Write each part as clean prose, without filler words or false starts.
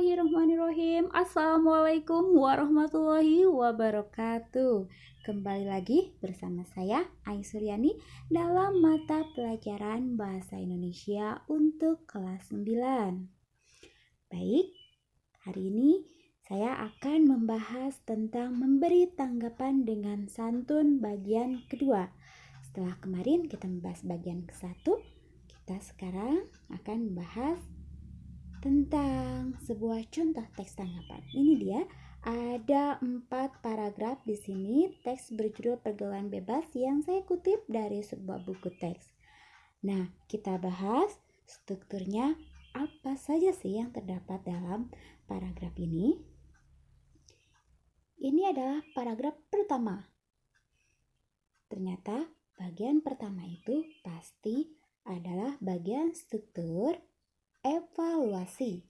Bismillahirrahmanirrahim. Assalamualaikum warahmatullahi wabarakatuh. Kembali lagi bersama saya Ai Suryani dalam mata pelajaran Bahasa Indonesia untuk kelas 9. Baik, hari ini saya akan membahas tentang memberi tanggapan dengan santun bagian kedua. Setelah kemarin kita membahas bagian ke-1, kita sekarang akan membahas tentang sebuah contoh teks tanggapan. Ini dia, ada 4 paragraf di sini, teks berjudul Pergaulan Bebas yang saya kutip dari sebuah buku teks. Nah, kita bahas strukturnya apa saja sih yang terdapat dalam paragraf ini. Ini adalah paragraf pertama. Ternyata bagian pertama itu pasti adalah bagian struktur evaluasi.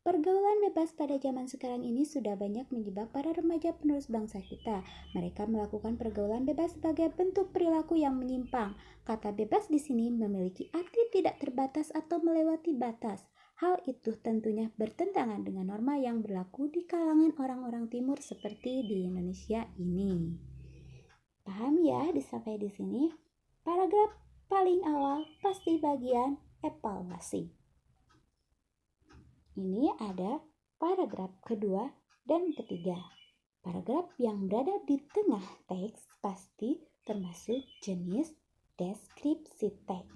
Pergaulan bebas pada zaman sekarang ini sudah banyak menjebak para remaja penerus bangsa kita. Mereka melakukan pergaulan bebas sebagai bentuk perilaku yang menyimpang. Kata bebas di sini memiliki arti tidak terbatas atau melewati batas. Hal itu tentunya bertentangan dengan norma yang berlaku di kalangan orang-orang timur seperti di Indonesia ini. Paham ya sampai di sini? Paragraf paling awal pasti bagian evaluasi. Ini ada paragraf kedua dan ketiga. Paragraf yang berada di tengah teks pasti termasuk jenis deskripsi teks.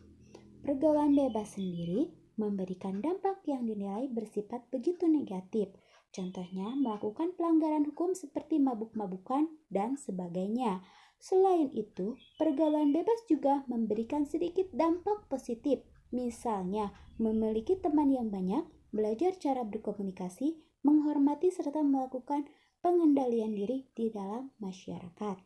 Pergaulan bebas sendiri memberikan dampak yang dinilai bersifat begitu negatif. Contohnya melakukan pelanggaran hukum seperti mabuk-mabukan dan sebagainya. Selain itu, pergaulan bebas juga memberikan sedikit dampak positif. Misalnya, memiliki teman yang banyak, belajar cara berkomunikasi, menghormati serta melakukan pengendalian diri di dalam masyarakat.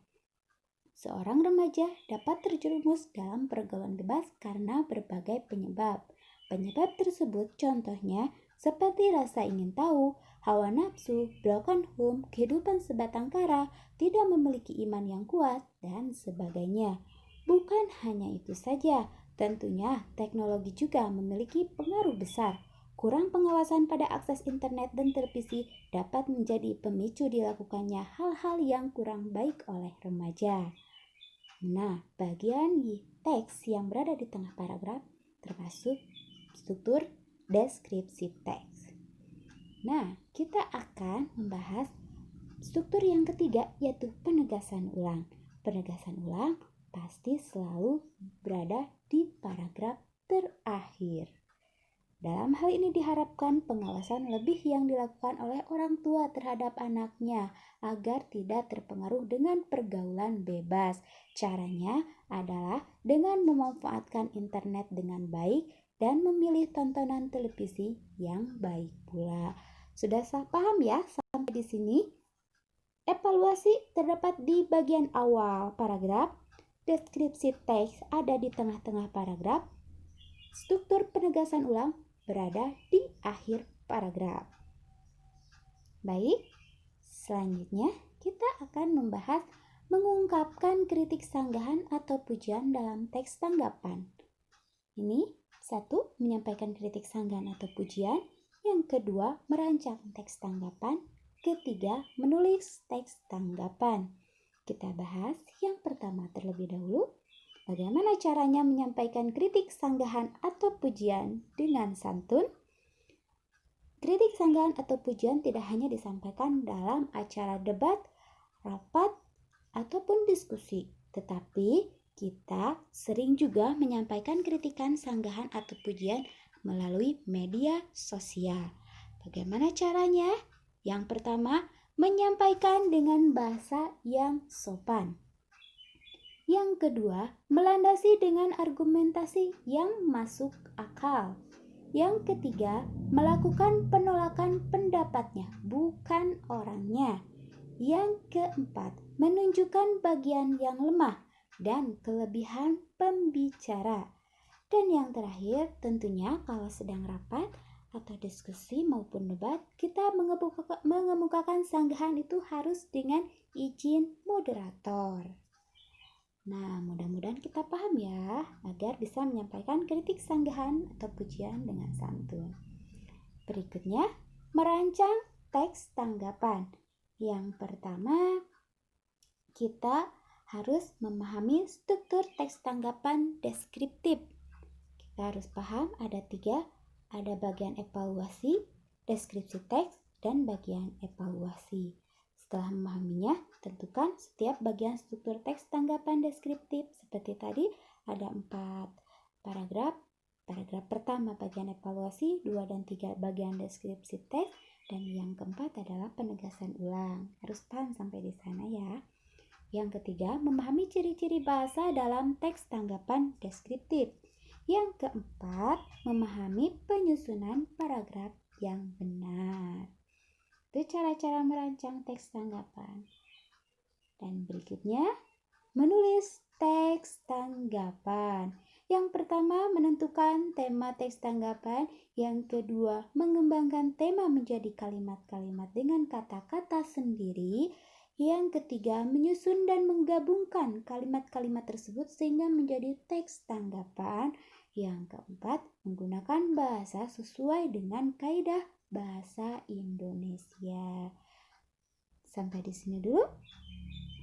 Seorang remaja dapat terjerumus dalam pergaulan bebas karena berbagai penyebab. Penyebab tersebut contohnya seperti rasa ingin tahu, hawa nafsu, broken home, kehidupan sebatang kara, tidak memiliki iman yang kuat, dan sebagainya. Bukan hanya itu saja, tentunya teknologi juga memiliki pengaruh besar. Kurang pengawasan pada akses internet dan televisi dapat menjadi pemicu dilakukannya hal-hal yang kurang baik oleh remaja. Nah, bagian di teks yang berada di tengah paragraf termasuk struktur deskripsi teks. Nah, kita akan membahas struktur yang ketiga, yaitu penegasan ulang. Penegasan ulang pasti selalu berada di paragraf terakhir. Dalam hal ini diharapkan pengawasan lebih yang dilakukan oleh orang tua terhadap anaknya agar tidak terpengaruh dengan pergaulan bebas. Caranya adalah dengan memanfaatkan internet dengan baik dan memilih tontonan televisi yang baik pula. Sudah paham ya sampai di sini? Evaluasi terdapat di bagian awal paragraf, deskripsi teks ada di tengah-tengah paragraf, struktur penegasan ulang berada di akhir paragraf. Baik, selanjutnya kita akan membahas mengungkapkan kritik sanggahan atau pujian dalam teks tanggapan. Ini 1. Menyampaikan kritik sanggahan atau pujian. Yang kedua, merancang teks tanggapan. Ketiga, menulis teks tanggapan. Kita bahas yang pertama terlebih dahulu. Bagaimana caranya menyampaikan kritik sanggahan atau pujian dengan santun? Kritik sanggahan atau pujian tidak hanya disampaikan dalam acara debat, rapat, ataupun diskusi, tetapi kita sering juga menyampaikan kritikan sanggahan atau pujian melalui media sosial. Bagaimana caranya? Yang pertama, menyampaikan dengan bahasa yang sopan. Yang kedua, melandasi dengan argumentasi yang masuk akal. Yang ketiga, melakukan penolakan pendapatnya, bukan orangnya. Yang keempat, menunjukkan bagian yang lemah dan kelebihan pembicara. Dan yang terakhir, tentunya kalau sedang rapat atau diskusi maupun debat, kita mengemukakan sanggahan itu harus dengan izin moderator. Nah, mudah-mudahan kita paham ya, agar bisa menyampaikan kritik sanggahan atau pujian dengan santun. Berikutnya, merancang teks tanggapan. Yang pertama, kita harus memahami struktur teks tanggapan deskriptif. Kita harus paham ada 3, ada bagian evaluasi, deskripsi teks, dan bagian evaluasi. Setelah memahaminya, tentukan setiap bagian struktur teks tanggapan deskriptif. Seperti tadi, ada 4 paragraf. Paragraf pertama bagian evaluasi, 2 dan 3 bagian deskripsi teks, dan yang keempat adalah penegasan ulang. Harus paham sampai di sana ya. Yang ketiga, memahami ciri-ciri bahasa dalam teks tanggapan deskriptif. Yang keempat, memahami penyusunan paragraf yang benar. Itu cara-cara merancang teks tanggapan. Dan berikutnya, menulis teks tanggapan. Yang pertama, menentukan tema teks tanggapan. Yang kedua, mengembangkan tema menjadi kalimat-kalimat dengan kata-kata sendiri. Yang ketiga, menyusun dan menggabungkan kalimat-kalimat tersebut sehingga menjadi teks tanggapan. Yang keempat, menggunakan bahasa sesuai dengan kaidah bahasa Indonesia. Sampai di sini dulu.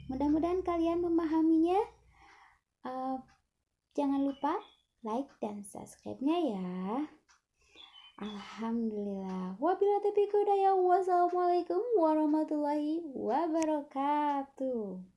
Mudah-mudahan kalian memahaminya. Jangan lupa like dan subscribe-nya ya. Alhamdulillah. Wabillahi taufiq hidayah. Wassalamualaikum warahmatullahi wabarakatuh.